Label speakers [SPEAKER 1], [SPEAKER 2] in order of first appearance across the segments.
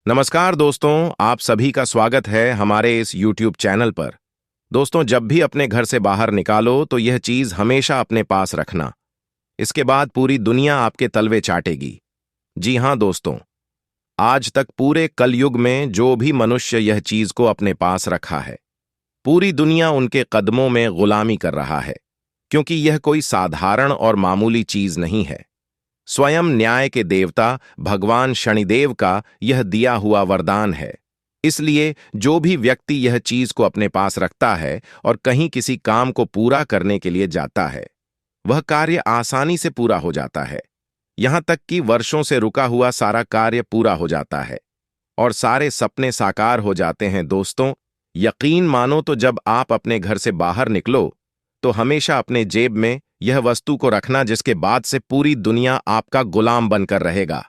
[SPEAKER 1] नमस्कार दोस्तों, आप सभी का स्वागत है हमारे इस YouTube चैनल पर। दोस्तों, जब भी अपने घर से बाहर निकालो तो यह चीज हमेशा अपने पास रखना। इसके बाद पूरी दुनिया आपके तलवे चाटेगी। जी हां दोस्तों, आज तक पूरे कलयुग में जो भी मनुष्य यह चीज को अपने पास रखा है, पूरी दुनिया उनके कदमों में गुलामी कर रहा है, क्योंकि यह कोई साधारण और मामूली चीज नहीं है। स्वयं न्याय के देवता भगवान शनिदेव का यह दिया हुआ वरदान है। इसलिए जो भी व्यक्ति यह चीज को अपने पास रखता है और कहीं किसी काम को पूरा करने के लिए जाता है, वह कार्य आसानी से पूरा हो जाता है। यहां तक कि वर्षों से रुका हुआ सारा कार्य पूरा हो जाता है और सारे सपने साकार हो जाते हैं। दोस्तों, यकीन मानो तो जब आप अपने घर से बाहर निकलो तो हमेशा अपने जेब में यह वस्तु को रखना, जिसके बाद से पूरी दुनिया आपका गुलाम बनकर रहेगा।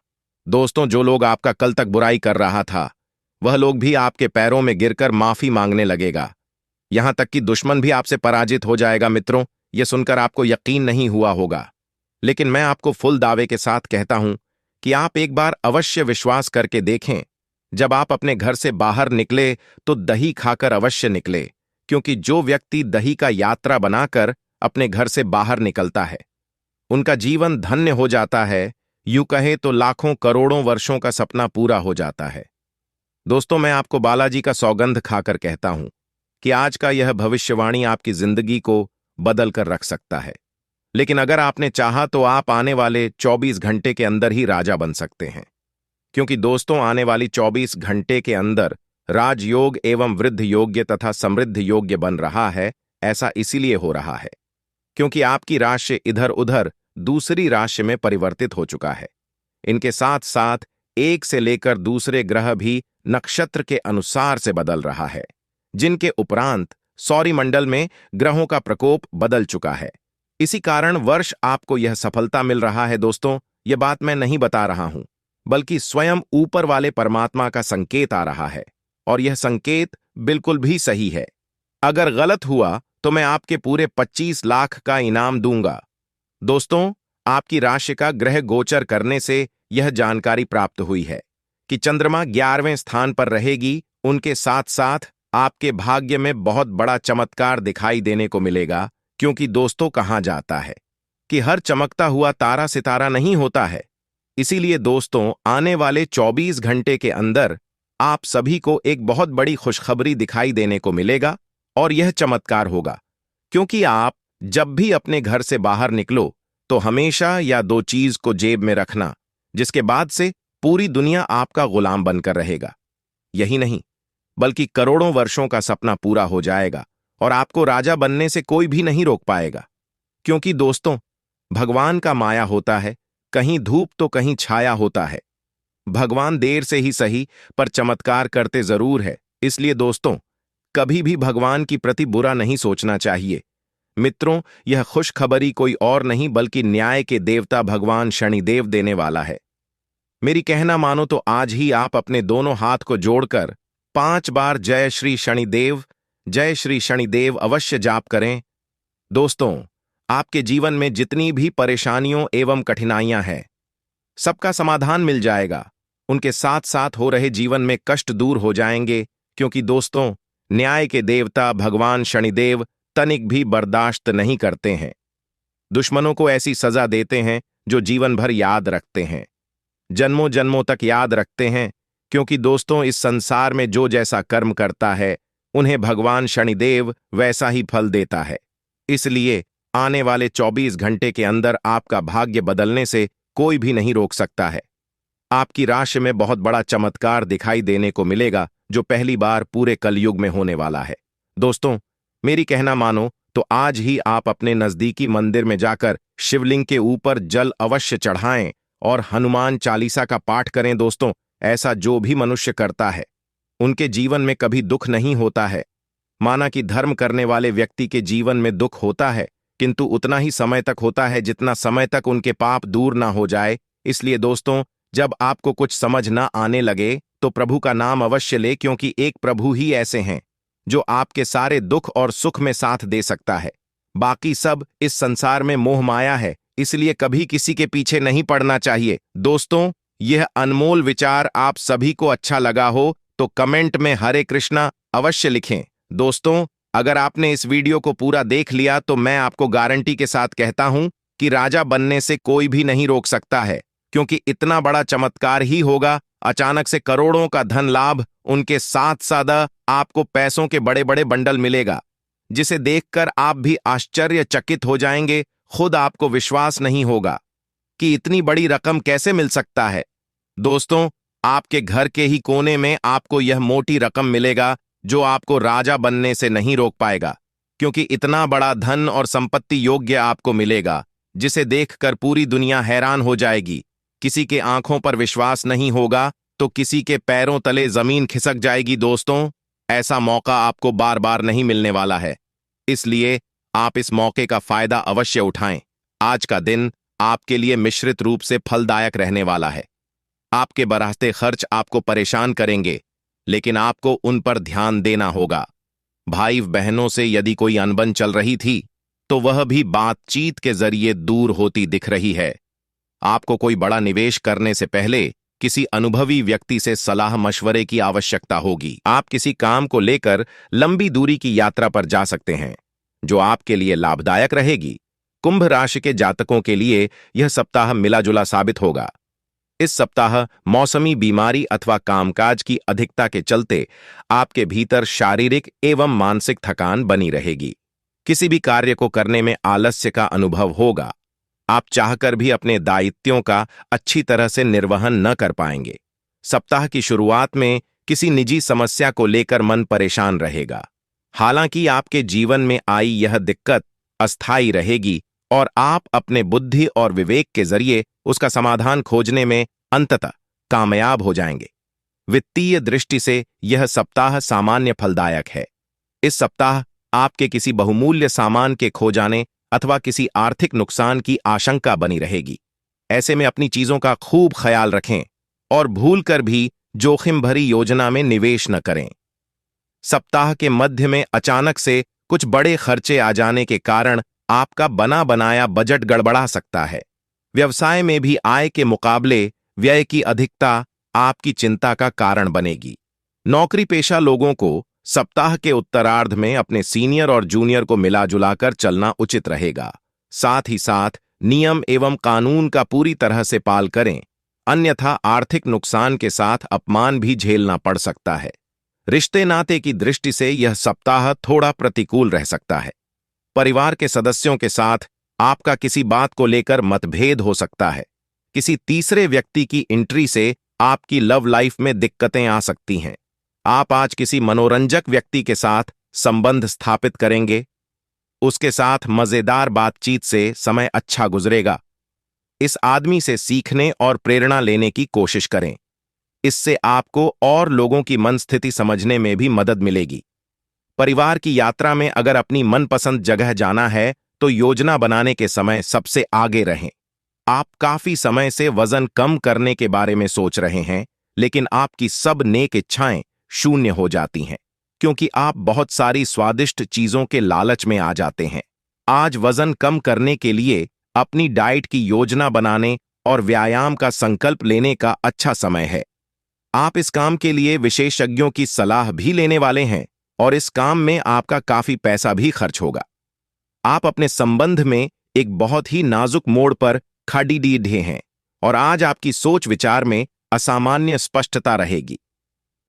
[SPEAKER 1] दोस्तों, जो लोग आपका कल तक बुराई कर रहा था, वह लोग भी आपके पैरों में गिरकर माफी मांगने लगेगा। यहां तक कि दुश्मन भी आपसे पराजित हो जाएगा। मित्रों, यह सुनकर आपको यकीन नहीं हुआ होगा, लेकिन मैं आपको फुल दावे के साथ कहता हूं कि आप एक बार अवश्य विश्वास करके देखें। जब आप अपने घर से बाहर निकले तो दही खाकर अवश्य निकले, क्योंकि जो व्यक्ति दही का यात्रा बनाकर अपने घर से बाहर निकलता है, उनका जीवन धन्य हो जाता है। यूं कहे तो लाखों करोड़ों वर्षों का सपना पूरा हो जाता है। दोस्तों, मैं आपको बालाजी का सौगंध खाकर कहता हूं कि आज का यह भविष्यवाणी आपकी जिंदगी को बदल कर रख सकता है। लेकिन अगर आपने चाहा तो आप आने वाले 24 घंटे के अंदर ही राजा बन सकते हैं। क्योंकि दोस्तों, आने वाली 24 घंटे के अंदर राजयोग एवं वृद्ध योग्य तथा समृद्ध योग्य बन रहा है। ऐसा इसीलिए हो रहा है क्योंकि आपकी राशि इधर उधर दूसरी राशि में परिवर्तित हो चुका है। इनके साथ साथ एक से लेकर दूसरे ग्रह भी नक्षत्र के अनुसार से बदल रहा है, जिनके उपरांत सौरमंडल में ग्रहों का प्रकोप बदल चुका है। इसी कारण वर्ष आपको यह सफलता मिल रहा है। दोस्तों, यह बात मैं नहीं बता रहा हूं, बल्कि स्वयं ऊपर वाले परमात्मा का संकेत आ रहा है, और यह संकेत बिल्कुल भी सही है। अगर गलत हुआ तो मैं आपके पूरे 25 लाख का इनाम दूंगा। दोस्तों, आपकी राशि का ग्रह गोचर करने से यह जानकारी प्राप्त हुई है कि चंद्रमा 11वें स्थान पर रहेगी। उनके साथ साथ आपके भाग्य में बहुत बड़ा चमत्कार दिखाई देने को मिलेगा। क्योंकि दोस्तों, कहा जाता है कि हर चमकता हुआ तारा सितारा नहीं होता है। इसीलिए दोस्तों, आने वाले 24 घंटे के अंदर आप सभी को एक बहुत बड़ी खुशखबरी दिखाई देने को मिलेगा, और यह चमत्कार होगा क्योंकि आप जब भी अपने घर से बाहर निकलो तो हमेशा या दो चीज को जेब में रखना, जिसके बाद से पूरी दुनिया आपका गुलाम बनकर रहेगा। यही नहीं, बल्कि करोड़ों वर्षों का सपना पूरा हो जाएगा और आपको राजा बनने से कोई भी नहीं रोक पाएगा। क्योंकि दोस्तों, भगवान का माया होता है, कहीं धूप तो कहीं छाया होता है। भगवान देर से ही सही पर चमत्कार करते जरूर है। इसलिए दोस्तों, कभी भी भगवान की प्रति बुरा नहीं सोचना चाहिए। मित्रों, यह खुशखबरी कोई और नहीं बल्कि न्याय के देवता भगवान शनिदेव देने वाला है। मेरी कहना मानो तो आज ही आप अपने दोनों हाथ को जोड़कर 5 बार जय श्री शनिदेव अवश्य जाप करें। दोस्तों, आपके जीवन में जितनी भी परेशानियों एवं कठिनाइयां हैं, सबका समाधान मिल जाएगा। उनके साथ साथ हो रहे जीवन में कष्ट दूर हो जाएंगे। क्योंकि दोस्तों, न्याय के देवता भगवान शनिदेव तनिक भी बर्दाश्त नहीं करते हैं। दुश्मनों को ऐसी सजा देते हैं जो जीवन भर याद रखते हैं, जन्मों जन्मों तक याद रखते हैं। क्योंकि दोस्तों, इस संसार में जो जैसा कर्म करता है, उन्हें भगवान शनिदेव वैसा ही फल देता है। इसलिए आने वाले 24 घंटे के अंदर आपका भाग्य बदलने से कोई भी नहीं रोक सकता है। आपकी राशि में बहुत बड़ा चमत्कार दिखाई देने को मिलेगा, जो पहली बार पूरे कलयुग में होने वाला है। दोस्तों, मेरी कहना मानो तो आज ही आप अपने नजदीकी मंदिर में जाकर शिवलिंग के ऊपर जल अवश्य चढ़ाएं और हनुमान चालीसा का पाठ करें। दोस्तों, ऐसा जो भी मनुष्य करता है, उनके जीवन में कभी दुख नहीं होता है। माना कि धर्म करने वाले व्यक्ति के जीवन में दुख होता है, किंतु उतना ही समय तक होता है जितना समय तक उनके पाप दूर ना हो जाए। इसलिए दोस्तों, जब आपको कुछ समझ ना आने लगे तो प्रभु का नाम अवश्य ले, क्योंकि एक प्रभु ही ऐसे हैं जो आपके सारे दुख और सुख में साथ दे सकता है। बाकी सब इस संसार में मोह माया है, इसलिए कभी किसी के पीछे नहीं पड़ना चाहिए। दोस्तों, यह अनमोल विचार आप सभी को अच्छा लगा हो तो कमेंट में हरे कृष्णा अवश्य लिखें। दोस्तों, अगर आपने इस वीडियो को पूरा देख लिया तो मैं आपको गारंटी के साथ कहता हूं कि राजा बनने से कोई भी नहीं रोक सकता है, क्योंकि इतना बड़ा चमत्कार ही होगा। अचानक से करोड़ों का धन लाभ, उनके साथ साथ आपको पैसों के बड़े बड़े बंडल मिलेगा, जिसे देखकर आप भी आश्चर्यचकित हो जाएंगे। खुद आपको विश्वास नहीं होगा कि इतनी बड़ी रकम कैसे मिल सकता है। दोस्तों, आपके घर के ही कोने में आपको यह मोटी रकम मिलेगा, जो आपको राजा बनने से नहीं रोक पाएगा, क्योंकि इतना बड़ा धन और संपत्ति योग्य आपको मिलेगा, जिसे देखकर पूरी दुनिया हैरान हो जाएगी। किसी के आंखों पर विश्वास नहीं होगा तो किसी के पैरों तले जमीन खिसक जाएगी। दोस्तों, ऐसा मौका आपको बार बार नहीं मिलने वाला है, इसलिए आप इस मौके का फायदा अवश्य उठाएं। आज का दिन आपके लिए मिश्रित रूप से फलदायक रहने वाला है। आपके बढ़ते खर्च आपको परेशान करेंगे, लेकिन आपको उन पर ध्यान देना होगा। भाई बहनों से यदि कोई अनबन चल रही थी तो वह भी बातचीत के जरिए दूर होती दिख रही है। आपको कोई बड़ा निवेश करने से पहले किसी अनुभवी व्यक्ति से सलाह मशवरे की आवश्यकता होगी। आप किसी काम को लेकर लंबी दूरी की यात्रा पर जा सकते हैं, जो आपके लिए लाभदायक रहेगी। कुंभ राशि के जातकों के लिए यह सप्ताह मिला जुला साबित होगा। इस सप्ताह मौसमी बीमारी अथवा कामकाज की अधिकता के चलते आपके भीतर शारीरिक एवं मानसिक थकान बनी रहेगी। किसी भी कार्य को करने में आलस्य का अनुभव होगा। आप चाहकर भी अपने दायित्वों का अच्छी तरह से निर्वहन न कर पाएंगे। सप्ताह की शुरुआत में किसी निजी समस्या को लेकर मन परेशान रहेगा। हालांकि आपके जीवन में आई यह दिक्कत अस्थायी रहेगी और आप अपने बुद्धि और विवेक के जरिए उसका समाधान खोजने में अंततः कामयाब हो जाएंगे। वित्तीय दृष्टि से यह सप्ताह सामान्य फलदायक है। इस सप्ताह आपके किसी बहुमूल्य सामान के खो जाने अथवा किसी आर्थिक नुकसान की आशंका बनी रहेगी। ऐसे में अपनी चीजों का खूब ख्याल रखें और भूलकर भी जोखिम भरी योजना में निवेश न करें। सप्ताह के मध्य में अचानक से कुछ बड़े खर्चे आ जाने के कारण आपका बना बनाया बजट गड़बड़ा सकता है। व्यवसाय में भी आय के मुकाबले व्यय की अधिकता आपकी चिंता का कारण बनेगी। नौकरी पेशा लोगों को सप्ताह के उत्तरार्ध में अपने सीनियर और जूनियर को मिला जुलाकर चलना उचित रहेगा। साथ ही साथ नियम एवं कानून का पूरी तरह से पालन करें, अन्यथा आर्थिक नुकसान के साथ अपमान भी झेलना पड़ सकता है। रिश्ते नाते की दृष्टि से यह सप्ताह थोड़ा प्रतिकूल रह सकता है। परिवार के सदस्यों के साथ आपका किसी बात को लेकर मतभेद हो सकता है। किसी तीसरे व्यक्ति की एंट्री से आपकी लव लाइफ में दिक्कतें आ सकती हैं। आप आज किसी मनोरंजक व्यक्ति के साथ संबंध स्थापित करेंगे। उसके साथ मजेदार बातचीत से समय अच्छा गुजरेगा। इस आदमी से सीखने और प्रेरणा लेने की कोशिश करें। इससे आपको और लोगों की मन स्थिति समझने में भी मदद मिलेगी। परिवार की यात्रा में अगर अपनी मनपसंद जगह जाना है तो योजना बनाने के समय सबसे आगे रहें। आप काफी समय से वजन कम करने के बारे में सोच रहे हैं, लेकिन आपकी सब नेक इच्छाएं शून्य हो जाती हैं, क्योंकि आप बहुत सारी स्वादिष्ट चीजों के लालच में आ जाते हैं। आज वजन कम करने के लिए अपनी डाइट की योजना बनाने और व्यायाम का संकल्प लेने का अच्छा समय है। आप इस काम के लिए विशेषज्ञों की सलाह भी लेने वाले हैं और इस काम में आपका काफी पैसा भी खर्च होगा। आप अपने संबंध में एक बहुत ही नाजुक मोड़ पर खड़ी डीढ़े हैं और आज आपकी सोच विचार में असामान्य स्पष्टता रहेगी।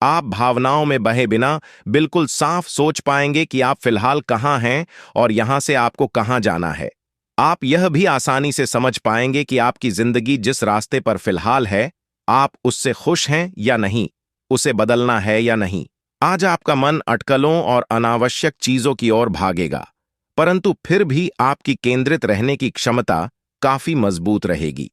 [SPEAKER 1] आप भावनाओं में बहे बिना बिल्कुल साफ सोच पाएंगे कि आप फिलहाल कहां हैं और यहां से आपको कहां जाना है। आप यह भी आसानी से समझ पाएंगे कि आपकी जिंदगी जिस रास्ते पर फिलहाल है, आप उससे खुश हैं या नहीं, उसे बदलना है या नहीं। आज आपका मन अटकलों और अनावश्यक चीजों की ओर भागेगा, परंतु फिर भी आपकी केंद्रित रहने की क्षमता काफी मजबूत रहेगी।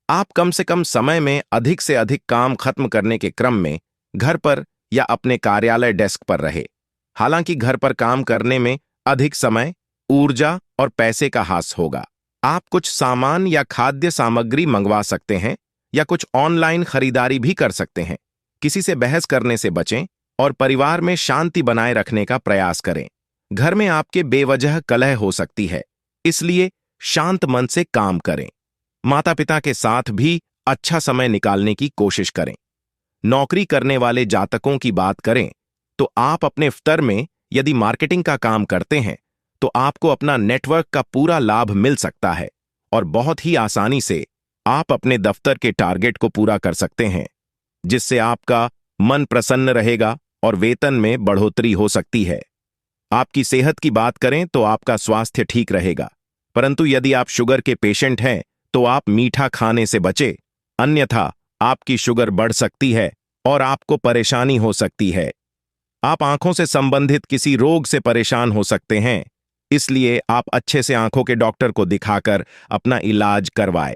[SPEAKER 1] आप कम से कम समय में अधिक से अधिक काम खत्म करने के क्रम में घर पर या अपने कार्यालय डेस्क पर रहे। हालांकि घर पर काम करने में अधिक समय, ऊर्जा और पैसे का हास होगा। आप कुछ सामान या खाद्य सामग्री मंगवा सकते हैं या कुछ ऑनलाइन खरीदारी भी कर सकते हैं। किसी से बहस करने से बचें और परिवार में शांति बनाए रखने का प्रयास करें। घर में आपके बेवजह कलह हो सकती है, इसलिए शांत मन से काम करें। माता पिता के साथ भी अच्छा समय निकालने की कोशिश करें। नौकरी करने वाले जातकों की बात करें तो आप अपने दफ्तर में यदि मार्केटिंग का काम करते हैं तो आपको अपना नेटवर्क का पूरा लाभ मिल सकता है और बहुत ही आसानी से आप अपने दफ्तर के टारगेट को पूरा कर सकते हैं, जिससे आपका मन प्रसन्न रहेगा और वेतन में बढ़ोतरी हो सकती है। आपकी सेहत की बात करें तो आपका स्वास्थ्य ठीक रहेगा, परंतु यदि आप शुगर के पेशेंट हैं तो आप मीठा खाने से बचें, अन्यथा आपकी शुगर बढ़ सकती है और आपको परेशानी हो सकती है। आप आंखों से संबंधित किसी रोग से परेशान हो सकते हैं, इसलिए आप अच्छे से आंखों के डॉक्टर को दिखाकर अपना इलाज करवाएं।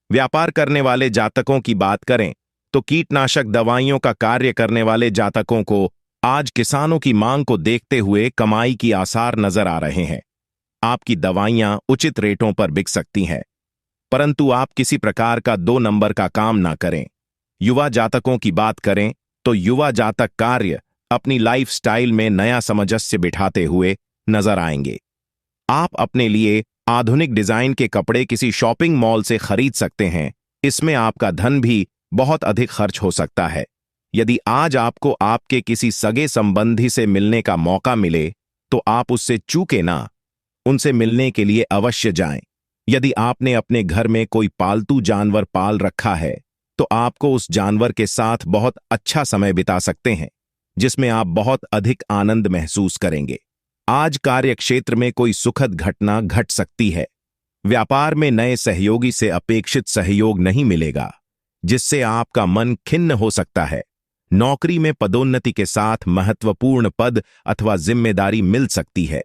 [SPEAKER 1] व्यापार करने वाले जातकों की बात करें तो कीटनाशक दवाइयों का कार्य करने वाले जातकों को आज किसानों की मांग को देखते हुए कमाई की आसार नजर आ रहे हैं। आपकी दवाइयां उचित रेटों पर बिक सकती हैं, परंतु आप किसी प्रकार का 2 नंबर का काम ना करें। युवा जातकों की बात करें तो युवा जातक कार्य अपनी लाइफस्टाइल में नया सामंजस्य बिठाते हुए नजर आएंगे। आप अपने लिए आधुनिक डिजाइन के कपड़े किसी शॉपिंग मॉल से खरीद सकते हैं। इसमें आपका धन भी बहुत अधिक खर्च हो सकता है। यदि आज आपको आपके किसी सगे संबंधी से मिलने का मौका मिले तो आप उससे चूके ना, उनसे मिलने के लिए अवश्य जाएं। यदि आपने अपने घर में कोई पालतू जानवर पाल रखा है तो आपको उस जानवर के साथ बहुत अच्छा समय बिता सकते हैं, जिसमें आप बहुत अधिक आनंद महसूस करेंगे। आज कार्य क्षेत्र में कोई सुखद घटना घट सकती है। व्यापार में नए सहयोगी से अपेक्षित सहयोग नहीं मिलेगा, जिससे आपका मन खिन्न हो सकता है। नौकरी में पदोन्नति के साथ महत्वपूर्ण पद अथवा जिम्मेदारी मिल सकती है।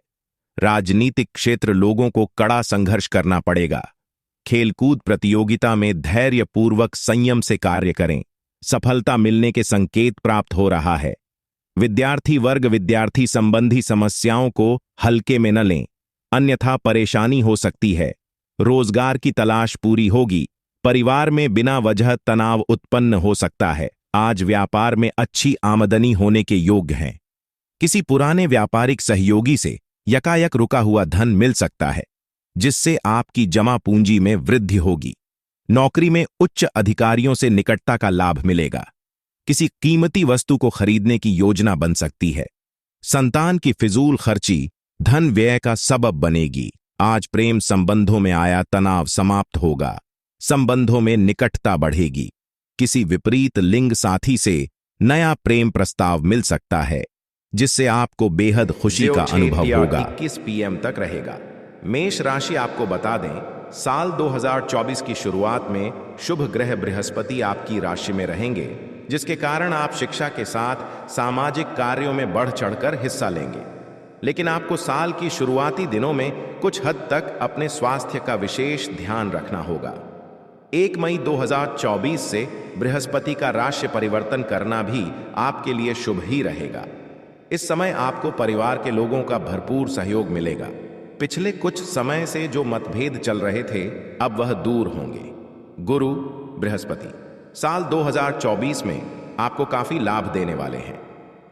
[SPEAKER 1] राजनीतिक क्षेत्र लोगों को कड़ा संघर्ष करना पड़ेगा। खेलकूद प्रतियोगिता में धैर्यपूर्वक संयम से कार्य करें। सफलता मिलने के संकेत प्राप्त हो रहा है। विद्यार्थी वर्ग विद्यार्थी संबंधी समस्याओं को हल्के में न लें, अन्यथा परेशानी हो सकती है। रोजगार की तलाश पूरी होगी। परिवार में बिना वजह तनाव उत्पन्न हो सकता है। आज व्यापार में अच्छी आमदनी होने के योग्य हैं। किसी पुराने व्यापारिक सहयोगी से यकायक रुका हुआ धन मिल सकता है, जिससे आपकी जमा पूंजी में वृद्धि होगी। नौकरी में उच्च अधिकारियों से निकटता का लाभ मिलेगा। किसी कीमती वस्तु को खरीदने की योजना बन सकती है। संतान की फिजूल खर्ची धन व्यय का सबब बनेगी। आज प्रेम संबंधों में आया तनाव समाप्त होगा। संबंधों में निकटता बढ़ेगी। किसी विपरीत लिंग साथी से नया प्रेम प्रस्ताव मिल सकता है, जिससे आपको बेहद खुशी का अनुभव होगा। 21 PM तक रहेगा। मेष राशि आपको बता दें, साल 2024 की शुरुआत में शुभ ग्रह बृहस्पति आपकी राशि में रहेंगे, जिसके कारण आप शिक्षा के साथ सामाजिक कार्यों में बढ़ चढ़कर हिस्सा लेंगे। लेकिन आपको साल की शुरुआती दिनों में कुछ हद तक अपने स्वास्थ्य का विशेष ध्यान रखना होगा। 1 मई 2024 से बृहस्पति का राशि परिवर्तन करना भी आपके लिए शुभ ही रहेगा। इस समय आपको परिवार के लोगों का भरपूर सहयोग मिलेगा। पिछले कुछ समय से जो मतभेद चल रहे थे, अब वह दूर होंगे। गुरु बृहस्पति साल 2024 में आपको काफी लाभ देने वाले हैं।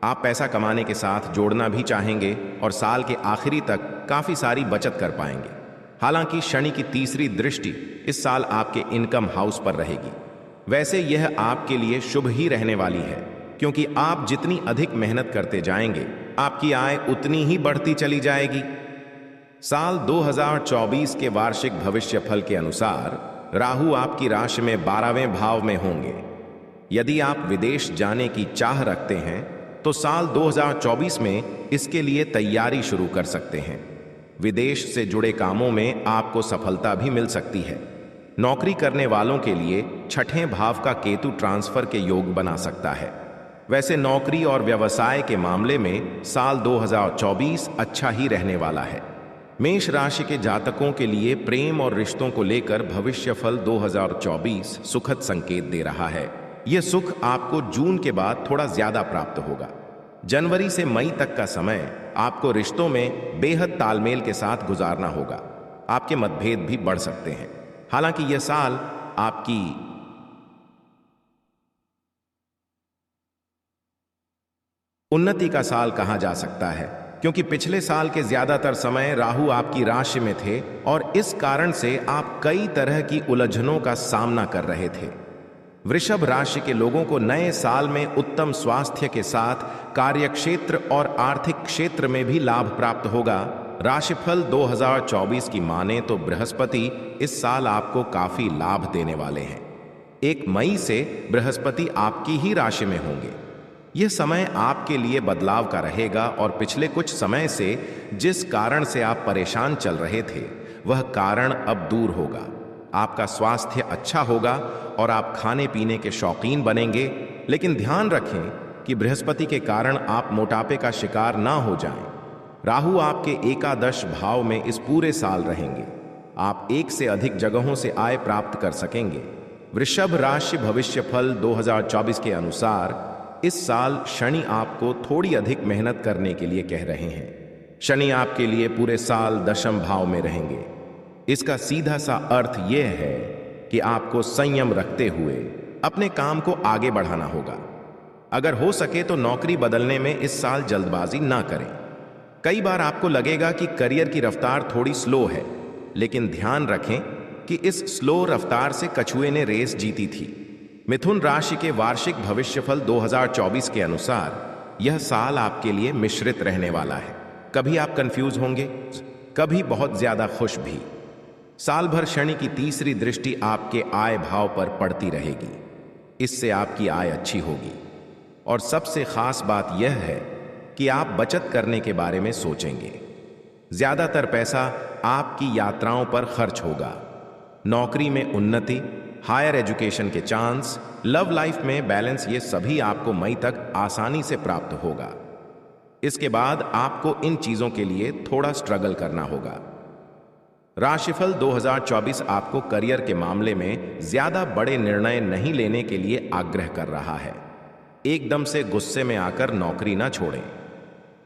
[SPEAKER 1] आप पैसा कमाने के साथ जोड़ना भी चाहेंगे और साल के आखिरी तक काफी सारी बचत कर पाएंगे। हालांकि शनि की तीसरी दृष्टि इस साल आपके इनकम हाउस पर रहेगी। वैसे यह आपके लिए शुभ ही रहने वाली है, क्योंकि आप जितनी अधिक मेहनत करते जाएंगे, आपकी आय उतनी ही बढ़ती चली जाएगी। साल 2024 के वार्षिक भविष्यफल के अनुसार राहु आपकी राशि में 12वें भाव में होंगे। यदि आप विदेश जाने की चाह रखते हैं तो साल 2024 में इसके लिए तैयारी शुरू कर सकते हैं। विदेश से जुड़े कामों में आपको सफलता भी मिल सकती है। नौकरी करने वालों के लिए 6ठे भाव का केतु ट्रांसफर के योग बना सकता है। वैसे नौकरी और व्यवसाय के मामले में साल 2024 अच्छा ही रहने वाला है। मेष राशि के जातकों के लिए प्रेम और रिश्तों को लेकर भविष्यफल 2024 सुखद संकेत दे रहा है। यह सुख आपको जून के बाद थोड़ा ज्यादा प्राप्त होगा। जनवरी से मई तक का समय आपको रिश्तों में बेहद तालमेल के साथ गुजारना होगा। आपके मतभेद भी बढ़ सकते हैं। हालांकि यह साल आपकी उन्नति का साल कहा जा सकता है। क्योंकि पिछले साल के ज्यादातर समय राहु आपकी राशि में थे और इस कारण से आप कई तरह की उलझनों का सामना कर रहे थे। वृषभ राशि के लोगों को नए साल में उत्तम स्वास्थ्य के साथ कार्यक्षेत्र और आर्थिक क्षेत्र में भी लाभ प्राप्त होगा। राशिफल 2024 की माने तो बृहस्पति इस साल आपको काफी लाभ देने वाले हैं। 1 मई से बृहस्पति आपकी ही राशि में होंगे। यह समय आपके लिए बदलाव का रहेगा और पिछले कुछ समय से जिस कारण से आप परेशान चल रहे थे वह कारण अब दूर होगा। आपका स्वास्थ्य अच्छा होगा और आप खाने पीने के शौकीन बनेंगे, लेकिन ध्यान रखें कि बृहस्पति के कारण आप मोटापे का शिकार ना हो जाएं। राहु आपके एकादश भाव में इस पूरे साल रहेंगे। आप एक से अधिक जगहों से आय प्राप्त कर सकेंगे। वृषभ राशि भविष्यफल 2024 के अनुसार इस साल शनि आपको थोड़ी अधिक मेहनत करने के लिए कह रहे हैं। शनि आपके लिए पूरे साल दशम भाव में रहेंगे। इसका सीधा सा अर्थ यह है कि आपको संयम रखते हुए अपने काम को आगे बढ़ाना होगा। अगर हो सके तो नौकरी बदलने में इस साल जल्दबाजी ना करें। कई बार आपको लगेगा कि करियर की रफ्तार थोड़ी स्लो है, लेकिन ध्यान रखें कि इस स्लो रफ्तार से कछुए ने रेस जीती थी। मिथुन राशि के वार्षिक भविष्यफल 2024 के अनुसार यह साल आपके लिए मिश्रित रहने वाला है। कभी आप कंफ्यूज होंगे, कभी बहुत ज्यादा खुश भी। साल भर शनि की तीसरी दृष्टि आपके आय भाव पर पड़ती रहेगी। इससे आपकी आय अच्छी होगी और सबसे खास बात यह है कि आप बचत करने के बारे में सोचेंगे। ज्यादातर पैसा आपकी यात्राओं पर खर्च होगा। नौकरी में उन्नति, हायर एजुकेशन के चांस, लव लाइफ में बैलेंस, ये सभी आपको मई तक आसानी से प्राप्त होगा। इसके बाद आपको इन चीजों के लिए थोड़ा स्ट्रगल करना होगा। राशिफल 2024 आपको करियर के मामले में ज्यादा बड़े निर्णय नहीं लेने के लिए आग्रह कर रहा है। एकदम से गुस्से में आकर नौकरी ना छोड़ें।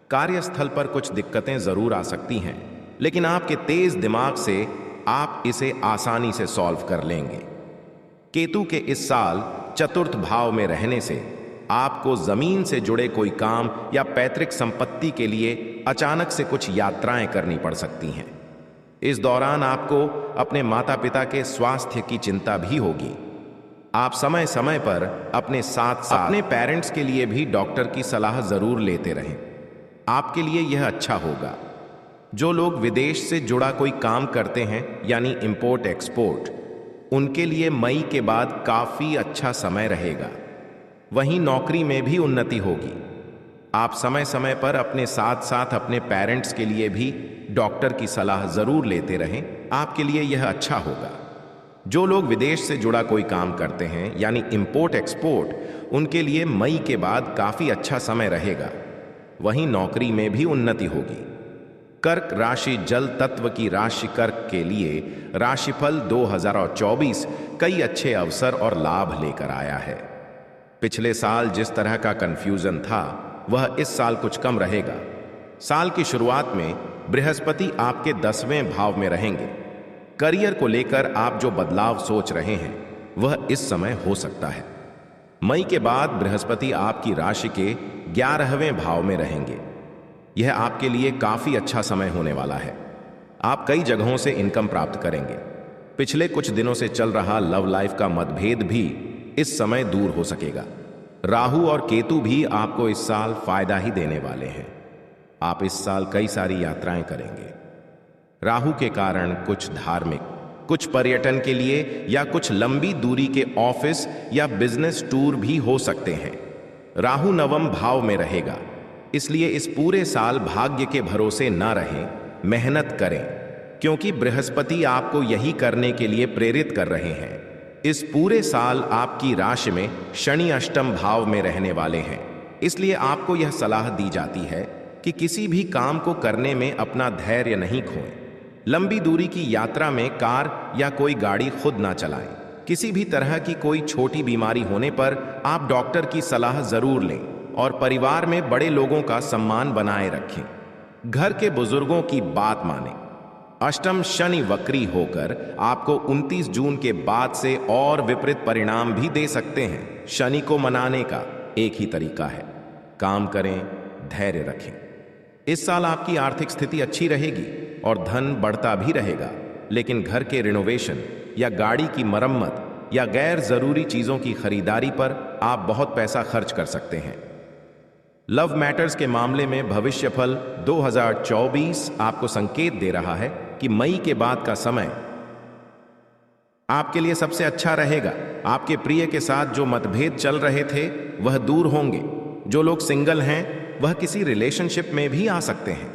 [SPEAKER 1] कार्यस्थल पर कुछ दिक्कतें जरूर आ सकती हैं, लेकिन आपके तेज दिमाग से आप इसे आसानी से सॉल्व कर लेंगे। केतु के इस साल चतुर्थ भाव में रहने से आपको जमीन से जुड़े कोई काम या पैतृक संपत्ति के लिए अचानक से कुछ यात्राएं करनी पड़ सकती हैं। इस दौरान आपको अपने माता पिता के स्वास्थ्य की चिंता भी होगी। आप समय समय पर अपने साथ अपने पेरेंट्स के लिए भी डॉक्टर की सलाह जरूर लेते रहें। आपके लिए यह अच्छा होगा। जो लोग विदेश से जुड़ा कोई काम करते हैं यानी इंपोर्ट एक्सपोर्ट, उनके लिए मई के बाद काफी अच्छा समय रहेगा। वहीं नौकरी में भी उन्नति होगी। आप समय समय पर अपने साथ साथ अपने पेरेंट्स के लिए भी डॉक्टर की सलाह जरूर लेते रहें। आपके लिए यह अच्छा होगा। जो लोग विदेश से जुड़ा कोई काम करते हैं यानी इंपोर्ट एक्सपोर्ट, उनके लिए मई के बाद काफी अच्छा समय रहेगा। वहीं नौकरी में भी उन्नति होगी। कर्क राशि जल तत्व की राशि कर्क के लिए राशिफल 2024 कई अच्छे अवसर और लाभ लेकर आया है। पिछले साल जिस तरह का कंफ्यूजन था वह इस साल कुछ कम रहेगा। साल की शुरुआत में बृहस्पति आपके 10वें भाव में रहेंगे। करियर को लेकर आप जो बदलाव सोच रहे हैं वह इस समय हो सकता है। मई के बाद बृहस्पति आपकी राशि के 11वें भाव में रहेंगे। यह आपके लिए काफी अच्छा समय होने वाला है। आप कई जगहों से इनकम प्राप्त करेंगे। पिछले कुछ दिनों से चल रहा लव लाइफ का मतभेद भी इस समय दूर हो सकेगा। राहु और केतु भी आपको इस साल फायदा ही देने वाले हैं। आप इस साल कई सारी यात्राएं करेंगे। राहु के कारण कुछ धार्मिक, कुछ पर्यटन के लिए या कुछ लंबी दूरी के ऑफिस या बिजनेस टूर भी हो सकते हैं। राहु 9वें भाव में रहेगा, इसलिए इस पूरे साल भाग्य के भरोसे न रहें, मेहनत करें, क्योंकि बृहस्पति आपको यही करने के लिए प्रेरित कर रहे हैं। इस पूरे साल आपकी राशि में शनि अष्टम भाव में रहने वाले हैं, इसलिए आपको यह सलाह दी जाती है कि किसी भी काम को करने में अपना धैर्य नहीं खोएं। लंबी दूरी की यात्रा में कार या कोई गाड़ी खुद ना चलाएं। किसी भी तरह की कोई छोटी बीमारी होने पर आप डॉक्टर की सलाह जरूर लें और परिवार में बड़े लोगों का सम्मान बनाए रखें। घर के बुजुर्गों की बात मानें। अष्टम शनि वक्री होकर आपको 29 जून के बाद से और विपरीत परिणाम भी दे सकते हैं। शनि को मनाने का एक ही तरीका है, काम करें, धैर्य रखें। इस साल आपकी आर्थिक स्थिति अच्छी रहेगी और धन बढ़ता भी रहेगा, लेकिन घर के रिनोवेशन या गाड़ी की मरम्मत या गैर जरूरी चीजों की खरीदारी पर आप बहुत पैसा खर्च कर सकते हैं। लव मैटर्स के मामले में भविष्यफल 2024 आपको संकेत दे रहा है कि मई के बाद का समय आपके लिए सबसे अच्छा रहेगा। आपके प्रिय के साथ जो मतभेद चल रहे थे वह दूर होंगे। जो लोग सिंगल हैं वह किसी रिलेशनशिप में भी आ सकते हैं।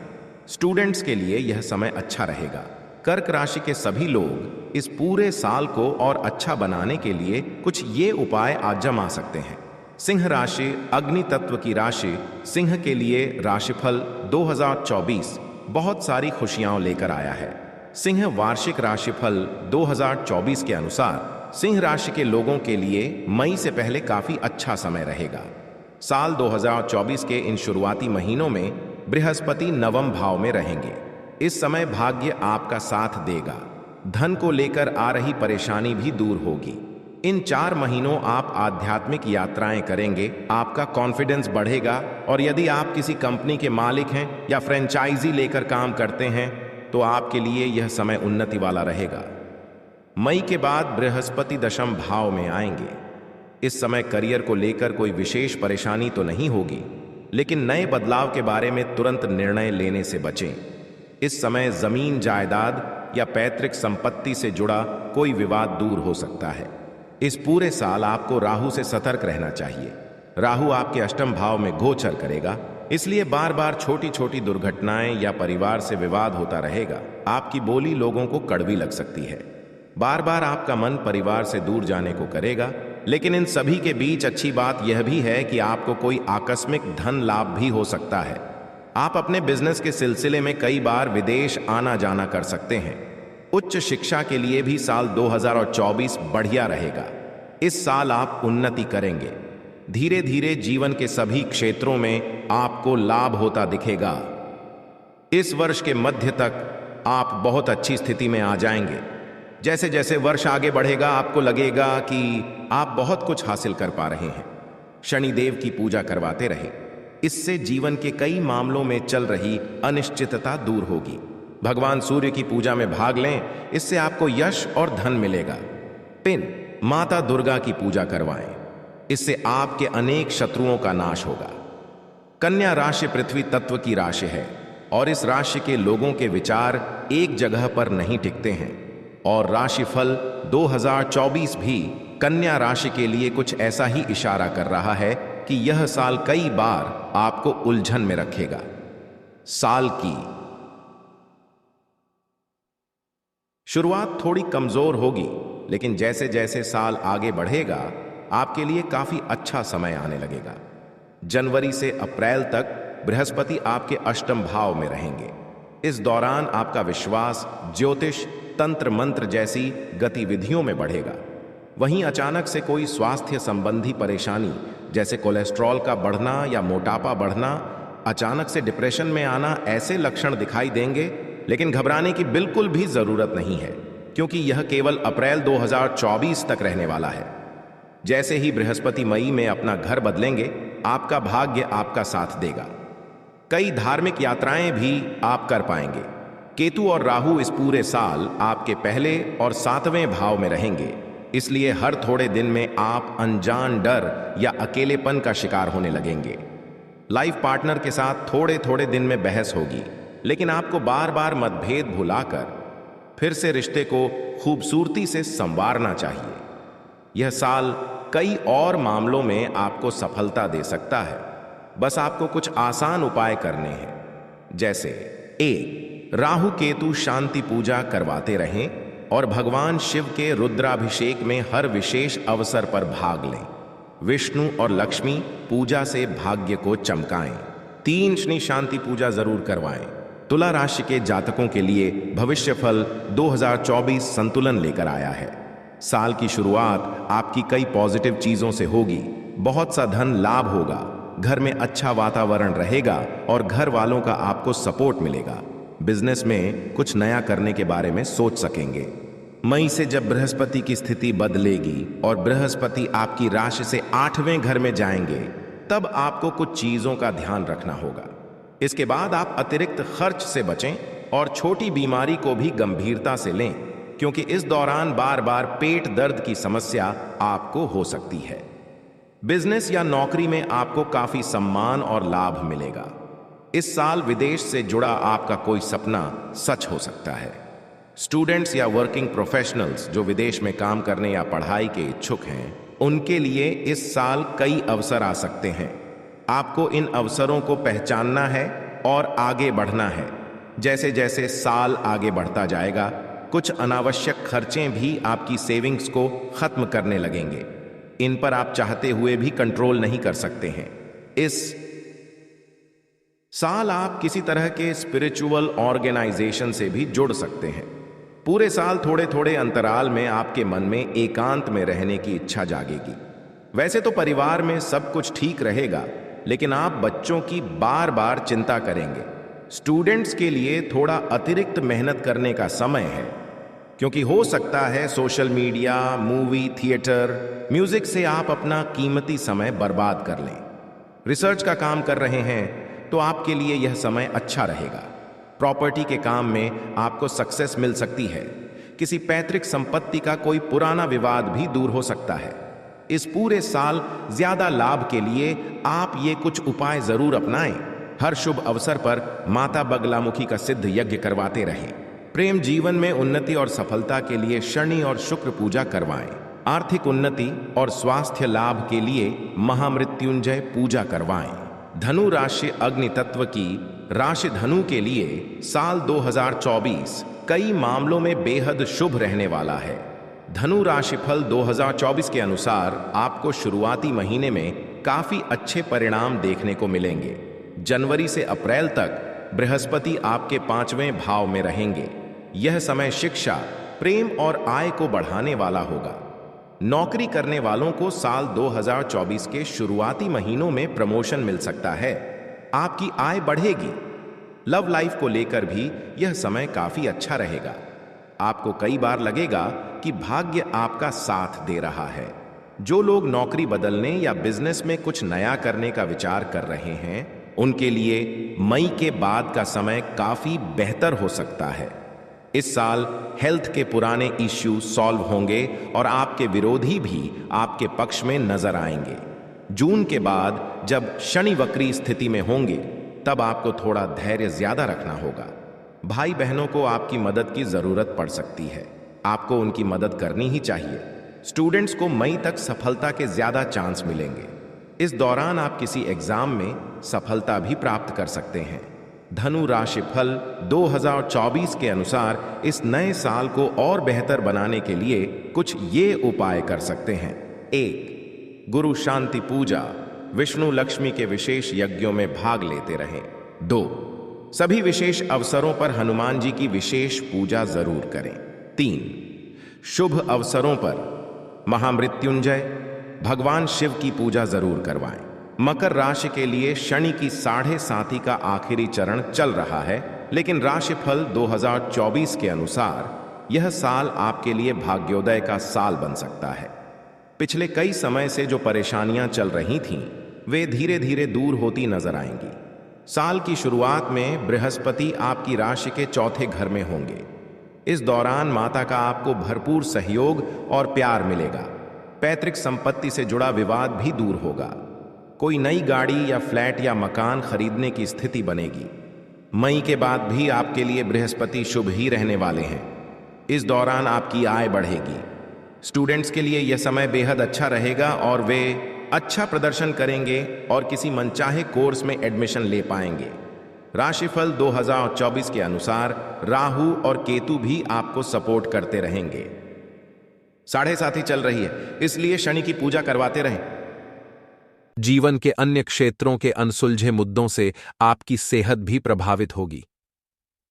[SPEAKER 1] स्टूडेंट्स के लिए यह समय अच्छा रहेगा। कर्क राशि के सभी लोग इस पूरे साल को और अच्छा बनाने के लिए कुछ ये उपाय आजमा सकते हैं। सिंह राशि अग्नि तत्व की राशि, सिंह के लिए राशिफल 2024 बहुत सारी खुशियां लेकर आया है। सिंह वार्षिक राशिफल 2024 के अनुसार सिंह राशि के लोगों के लिए मई से पहले काफी अच्छा समय रहेगा। साल 2024 के इन शुरुआती महीनों में बृहस्पति नवम भाव में रहेंगे। इस समय भाग्य आपका साथ देगा। धन को लेकर आ रही परेशानी भी दूर होगी। इन 4 महीनों आप आध्यात्मिक यात्राएं करेंगे, आपका कॉन्फिडेंस बढ़ेगा और यदि आप किसी कंपनी के मालिक हैं या फ्रेंचाइजी लेकर काम करते हैं तो आपके लिए यह समय उन्नति वाला रहेगा। मई के बाद बृहस्पति दशम भाव में आएंगे। इस समय करियर को लेकर कोई विशेष परेशानी तो नहीं होगी, लेकिन नए बदलाव के बारे में तुरंत निर्णय लेने से बचें। इस समय जमीन जायदाद या पैतृक संपत्ति से जुड़ा कोई विवाद दूर हो सकता है। इस पूरे साल आपको राहु से सतर्क रहना चाहिए। राहु आपके अष्टम भाव में गोचर करेगा, इसलिए बार बार छोटी छोटी दुर्घटनाएं या परिवार से विवाद होता रहेगा। आपकी बोली लोगों को कड़वी लग सकती है। बार बार आपका मन परिवार से दूर जाने को करेगा, लेकिन इन सभी के बीच अच्छी बात यह भी है कि आपको कोई आकस्मिक धन लाभ भी हो सकता है। आप अपने बिजनेस के सिलसिले में कई बार विदेश आना जाना कर सकते हैं। उच्च शिक्षा के लिए भी साल 2024 बढ़िया रहेगा। इस साल आप उन्नति करेंगे। धीरे धीरे जीवन के सभी क्षेत्रों में आपको लाभ होता दिखेगा। इस वर्ष के मध्य तक आप बहुत अच्छी स्थिति में आ जाएंगे। जैसे जैसे वर्ष आगे बढ़ेगा आपको लगेगा कि आप बहुत कुछ हासिल कर पा रहे हैं। शनिदेव की पूजा करवाते रहे, इससे जीवन के कई मामलों में चल रही अनिश्चितता दूर होगी। भगवान सूर्य की पूजा में भाग लें, इससे आपको यश और धन मिलेगा। पिन माता दुर्गा की पूजा करवाएं, इससे आपके अनेक शत्रुओं का नाश होगा। कन्या राशि पृथ्वी तत्व की राशि है और इस राशि के लोगों के विचार एक जगह पर नहीं टिकते हैं और राशिफल 2024 भी कन्या राशि के लिए कुछ ऐसा ही इशारा कर रहा है कि यह साल कई बार आपको उलझन में रखेगा। साल की शुरुआत थोड़ी कमजोर होगी, लेकिन जैसे जैसे साल आगे बढ़ेगा आपके लिए काफी अच्छा समय आने लगेगा। जनवरी से अप्रैल तक बृहस्पति आपके अष्टम भाव में रहेंगे। इस दौरान आपका विश्वास ज्योतिष, तंत्र मंत्र जैसी गतिविधियों में बढ़ेगा। वहीं अचानक से कोई स्वास्थ्य संबंधी परेशानी जैसे कोलेस्ट्रॉल का बढ़ना या मोटापा बढ़ना, अचानक से डिप्रेशन में आना, ऐसे लक्षण दिखाई देंगे। लेकिन घबराने की बिल्कुल भी जरूरत नहीं है, क्योंकि यह केवल अप्रैल 2024 तक रहने वाला है। जैसे ही बृहस्पति मई में अपना घर बदलेंगे, आपका भाग्य आपका साथ देगा। कई धार्मिक यात्राएं भी आप कर पाएंगे। केतु और राहु इस पूरे साल आपके पहले और 7वें भाव में रहेंगे, इसलिए हर थोड़े दिन में आप अनजान डर या अकेलेपन का शिकार होने लगेंगे। लाइफ पार्टनर के साथ थोड़े थोड़े दिन में बहस होगी, लेकिन आपको बार बार मतभेद भुलाकर फिर से रिश्ते को खूबसूरती से संवारना चाहिए। यह साल कई और मामलों में आपको सफलता दे सकता है। बस आपको कुछ आसान उपाय करने हैं, जैसे 1. राहु केतु शांति पूजा करवाते रहें और भगवान शिव के रुद्राभिषेक में हर विशेष अवसर पर भाग लें। विष्णु और लक्ष्मी पूजा से भाग्य को चमकाएं। 3. शनि शांति पूजा जरूर करवाएं। तुला राशि के जातकों के लिए भविष्यफल 2024 संतुलन लेकर आया है। साल की शुरुआत आपकी कई पॉजिटिव चीजों से होगी। बहुत सा धन लाभ होगा, घर में अच्छा वातावरण रहेगा और घर वालों का आपको सपोर्ट मिलेगा। बिजनेस में कुछ नया करने के बारे में सोच सकेंगे। मई से जब बृहस्पति की स्थिति बदलेगी और बृहस्पति आपकी राशि से 8वें घर में जाएंगे, तब आपको कुछ चीजों का ध्यान रखना होगा। इसके बाद आप अतिरिक्त खर्च से बचें और छोटी बीमारी को भी गंभीरता से लें, क्योंकि इस दौरान बार बार पेट दर्द की समस्या आपको हो सकती है। बिजनेस या नौकरी में आपको काफी सम्मान और लाभ मिलेगा। इस साल विदेश से जुड़ा आपका कोई सपना सच हो सकता है। स्टूडेंट्स या वर्किंग प्रोफेशनल्स जो विदेश में काम करने या पढ़ाई के इच्छुक हैं, उनके लिए इस साल कई अवसर आ सकते हैं। आपको इन अवसरों को पहचानना है और आगे बढ़ना है। जैसे जैसे साल आगे बढ़ता जाएगा, कुछ अनावश्यक खर्चें भी आपकी सेविंग्स को खत्म करने लगेंगे। इन पर आप चाहते हुए भी कंट्रोल नहीं कर सकते हैं। इस साल आप किसी तरह के स्पिरिचुअल ऑर्गेनाइजेशन से भी जुड़ सकते हैं। पूरे साल थोड़े थोड़े अंतराल में आपके मन में एकांत में रहने की इच्छा जागेगी। वैसे तो परिवार में सब कुछ ठीक रहेगा, लेकिन आप बच्चों की बार बार चिंता करेंगे। स्टूडेंट्स के लिए थोड़ा अतिरिक्त मेहनत करने का समय है, क्योंकि हो सकता है social media, movie, theatre, music से आप अपना कीमती समय बर्बाद कर लें। रिसर्च का काम कर रहे हैं तो आपके लिए यह समय अच्छा रहेगा। प्रॉपर्टी के काम में आपको सक्सेस मिल सकती है। किसी पैतृक संपत्ति का कोई पुराना विवाद भी दूर हो सकता है। इस पूरे साल ज्यादा लाभ के लिए आप ये कुछ उपाय जरूर अपनाएं। हर शुभ अवसर पर माता बगलामुखी का सिद्ध यज्ञ करवाते रहें। प्रेम जीवन में उन्नति और सफलता के लिए शनि और शुक्र पूजा करवाएं। आर्थिक उन्नति और स्वास्थ्य लाभ के लिए महामृत्युंजय पूजा करवाएं। धनु राशि अग्नि तत्व की राशि धनु के लिए साल 2024 कई मामलों में बेहद शुभ रहने वाला है। धनु राशिफल 2024 के अनुसार आपको शुरुआती महीने में काफी अच्छे परिणाम देखने को मिलेंगे। जनवरी से अप्रैल तक बृहस्पति आपके 5वें भाव में रहेंगे। यह समय शिक्षा, प्रेम और आय को बढ़ाने वाला होगा। नौकरी करने वालों को साल 2024 के शुरुआती महीनों में प्रमोशन मिल सकता है। आपकी आय बढ़ेगी। लव लाइफ को लेकर भी यह समय काफी अच्छा रहेगा। आपको कई बार लगेगा कि भाग्य आपका साथ दे रहा है। जो लोग नौकरी बदलने या बिजनेस में कुछ नया करने का विचार कर रहे हैं, उनके लिए मई के बाद का समय काफी बेहतर हो सकता है। इस साल हेल्थ के पुराने इश्यू सॉल्व होंगे और आपके विरोधी भी आपके पक्ष में नजर आएंगे। जून के बाद जब शनि वक्री स्थिति में होंगे, तब आपको थोड़ा धैर्य ज्यादा रखना होगा। भाई बहनों को आपकी मदद की जरूरत पड़ सकती है। आपको उनकी मदद करनी ही चाहिए। स्टूडेंट्स को मई तक सफलता के ज्यादा चांस मिलेंगे। इस दौरान आप किसी एग्जाम में सफलता भी प्राप्त कर सकते हैं। धनु राशि फल 2024 के अनुसार इस नए साल को और बेहतर बनाने के लिए कुछ ये उपाय कर सकते हैं। 1. गुरु शांति पूजा, विष्णु लक्ष्मी के विशेष यज्ञों में भाग लेते रहें। 2. सभी विशेष अवसरों पर हनुमान जी की विशेष पूजा जरूर करें। 3. शुभ अवसरों पर महामृत्युंजय भगवान शिव की पूजा जरूर करवाएं। मकर राशि के लिए शनि की 7.5 का आखिरी चरण चल रहा है, लेकिन राशिफल 2024 के अनुसार यह साल आपके लिए भाग्योदय का साल बन सकता है। पिछले कई समय से जो परेशानियां चल रही थीं, वे धीरे धीरे दूर होती नजर आएंगी। साल की शुरुआत में बृहस्पति आपकी राशि के 4थे घर में होंगे। इस दौरान माता का आपको भरपूर सहयोग और प्यार मिलेगा। पैतृक संपत्ति से जुड़ा विवाद भी दूर होगा। कोई नई गाड़ी या फ्लैट या मकान खरीदने की स्थिति बनेगी। मई के बाद भी आपके लिए बृहस्पति शुभ ही रहने वाले हैं। इस दौरान आपकी आय बढ़ेगी। स्टूडेंट्स के लिए यह समय बेहद अच्छा रहेगा और वे अच्छा प्रदर्शन करेंगे और किसी मनचाहे कोर्स में एडमिशन ले पाएंगे। राशिफल 2024 के अनुसार राहु और केतु भी आपको सपोर्ट करते रहेंगे। 7.5 चल रही है, इसलिए शनि की पूजा करवाते रहें।
[SPEAKER 2] जीवन के अन्य क्षेत्रों के अनसुलझे मुद्दों से आपकी सेहत भी प्रभावित होगी।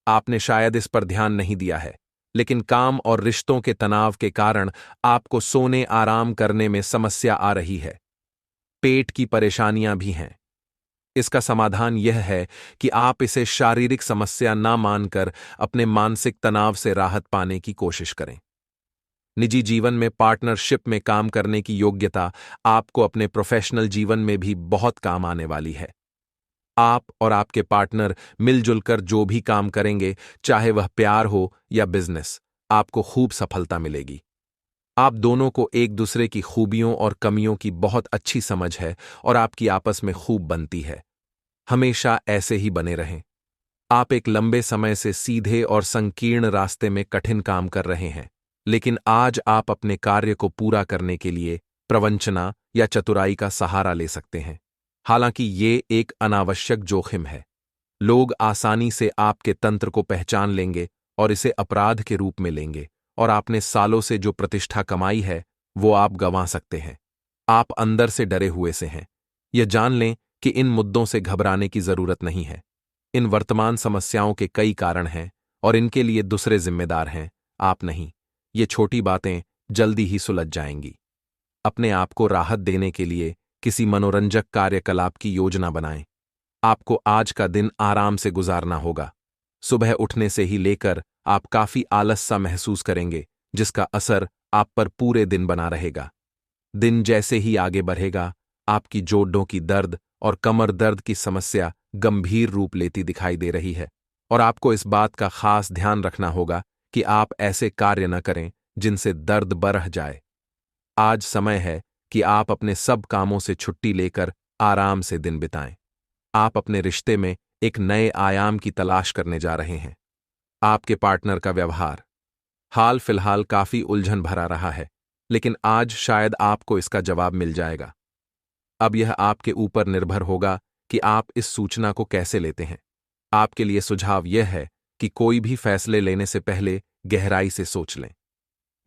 [SPEAKER 2] आपने शायद इस पर ध्यान नहीं दिया है, लेकिन काम और रिश्तों के तनाव के कारण आपको सोने आराम करने में समस्या आ रही है। पेट की परेशानियां भी हैं। इसका समाधान यह है कि आप इसे शारीरिक समस्या ना मानकर अपने मानसिक तनाव से राहत पाने की कोशिश करें। निजी जीवन में पार्टनरशिप में काम करने की योग्यता आपको अपने प्रोफेशनल जीवन में भी बहुत काम आने वाली है। आप और आपके पार्टनर मिलजुल कर जो भी काम करेंगे, चाहे वह प्यार हो या बिजनेस, आपको खूब सफलता मिलेगी। आप दोनों को एक दूसरे की खूबियों और कमियों की बहुत अच्छी समझ है और आपकी आपस में खूब बनती है। हमेशा ऐसे ही बने रहें। आप एक लंबे समय से सीधे और संकीर्ण रास्ते में कठिन काम कर रहे हैं, लेकिन आज आप अपने कार्य को पूरा करने के लिए प्रवंचना या चतुराई का सहारा ले सकते हैं। हालांकि ये एक अनावश्यक जोखिम है। लोग आसानी से आपके तंत्र को पहचान लेंगे और इसे अपराध के रूप में लेंगे, और आपने सालों से जो प्रतिष्ठा कमाई है वो आप गंवा सकते हैं। आप अंदर से डरे हुए से हैं। यह जान लें कि इन मुद्दों से घबराने की जरूरत नहीं है। इन वर्तमान समस्याओं के कई कारण हैं और इनके लिए दूसरे जिम्मेदार हैं, आप नहीं। ये छोटी बातें जल्दी ही सुलझ जाएंगी। अपने आप को राहत देने के लिए किसी मनोरंजक कार्यकलाप की योजना बनाएं। आपको आज का दिन आराम से गुजारना होगा। सुबह उठने से ही लेकर आप काफी आलस सा महसूस करेंगे, जिसका असर आप पर पूरे दिन बना रहेगा। दिन जैसे ही आगे बढ़ेगा, आपकी जोड़ों की दर्द और कमर दर्द की समस्या गंभीर रूप लेती दिखाई दे रही है, और आपको इस बात का खास ध्यान रखना होगा कि आप ऐसे कार्य न करें जिनसे दर्द बढ़ जाए। आज समय है कि आप अपने सब कामों से छुट्टी लेकर आराम से दिन बिताएं। आप अपने रिश्ते में एक नए आयाम की तलाश करने जा रहे हैं। आपके पार्टनर का व्यवहार हाल फिलहाल काफी उलझन भरा रहा है, लेकिन आज शायद आपको इसका जवाब मिल जाएगा। अब यह आपके ऊपर निर्भर होगा कि आप इस सूचना को कैसे लेते हैं। आपके लिए सुझाव यह है कि कोई भी फैसले लेने से पहले गहराई से सोच लें।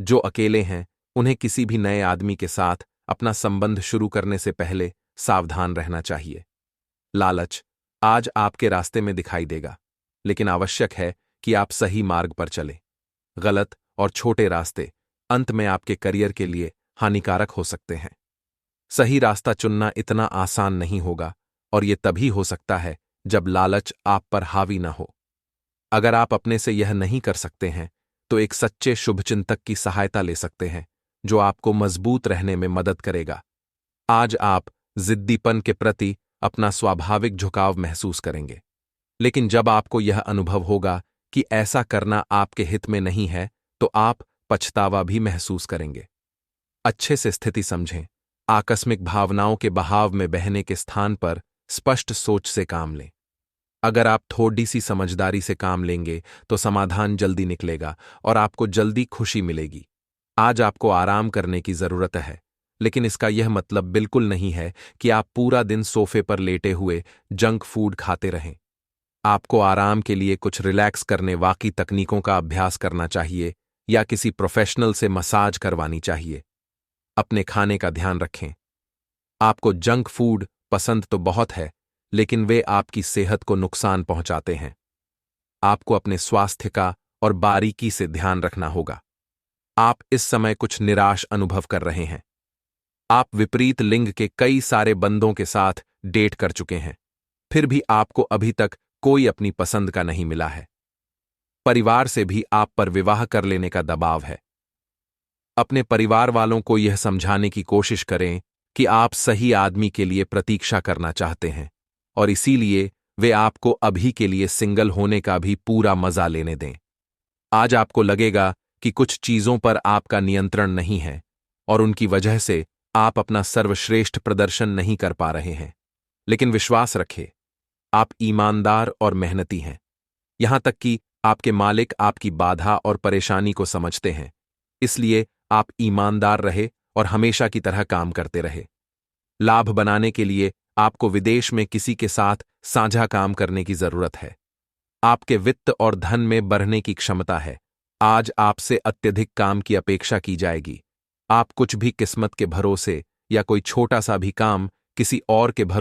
[SPEAKER 2] जो अकेले हैं, उन्हें किसी भी नए आदमी के साथ अपना संबंध शुरू करने से पहले सावधान रहना चाहिए। लालच आज आपके रास्ते में दिखाई देगा, लेकिन आवश्यक है कि आप सही मार्ग पर चलें। गलत और छोटे रास्ते अंत में आपके करियर के लिए हानिकारक हो सकते हैं। सही रास्ता चुनना इतना आसान नहीं होगा, और यह तभी हो सकता है जब लालच आप पर हावी न हो। अगर आप अपने से यह नहीं कर सकते हैं, तो एक सच्चे शुभचिंतक की सहायता ले सकते हैं, जो आपको मजबूत रहने में मदद करेगा। आज आप जिद्दीपन के प्रति अपना स्वाभाविक झुकाव महसूस करेंगे, लेकिन जब आपको यह अनुभव होगा कि ऐसा करना आपके हित में नहीं है, तो आप पछतावा भी महसूस करेंगे। अच्छे से स्थिति समझें। आकस्मिक भावनाओं के बहाव में बहने के स्थान पर स्पष्ट सोच से काम लें। अगर आप थोड़ी सी समझदारी से काम लेंगे तो समाधान जल्दी निकलेगा और आपको जल्दी खुशी मिलेगी। आज आपको आराम करने की जरूरत है, लेकिन इसका यह मतलब बिल्कुल नहीं है कि आप पूरा दिन सोफे पर लेटे हुए जंक फूड खाते रहें। आपको आराम के लिए कुछ रिलैक्स करने वाली तकनीकों का अभ्यास करना चाहिए या किसी प्रोफेशनल से मसाज करवानी चाहिए। अपने खाने का ध्यान रखें। आपको जंक फूड पसंद तो बहुत है, लेकिन वे आपकी सेहत को नुकसान पहुंचाते हैं। आपको अपने स्वास्थ्य का और बारीकी से ध्यान रखना होगा। आप इस समय कुछ निराश अनुभव कर रहे हैं। आप विपरीत लिंग के कई सारे बंदों के साथ डेट कर चुके हैं, फिर भी आपको अभी तक कोई अपनी पसंद का नहीं मिला है। परिवार से भी आप पर विवाह कर लेने का दबाव है। अपने परिवार वालों को यह समझाने की कोशिश करें कि आप सही आदमी के लिए प्रतीक्षा करना चाहते हैं, और इसीलिए वे आपको अभी के लिए सिंगल होने का भी पूरा मजा लेने दें। आज आपको लगेगा कि कुछ चीजों पर आपका नियंत्रण नहीं है, और उनकी वजह से आप अपना सर्वश्रेष्ठ प्रदर्शन नहीं कर पा रहे हैं। लेकिन विश्वास रखें, आप ईमानदार और मेहनती हैं। यहां तक कि आपके मालिक आपकी बाधा और परेशानी को समझते हैं। इसलिए आप ईमानदार रहे और हमेशा की तरह काम करते रहे। लाभ बनाने के लिए आपको विदेश में किसी के साथ साझा काम करने की जरूरत है। आपके वित्त और धन में बढ़ने की क्षमता है। आज आपसे अत्यधिक काम की अपेक्षा की जाएगी। आप कुछ भी किस्मत के भरोसे या कोई छोटा सा भी काम किसी और के भरोसे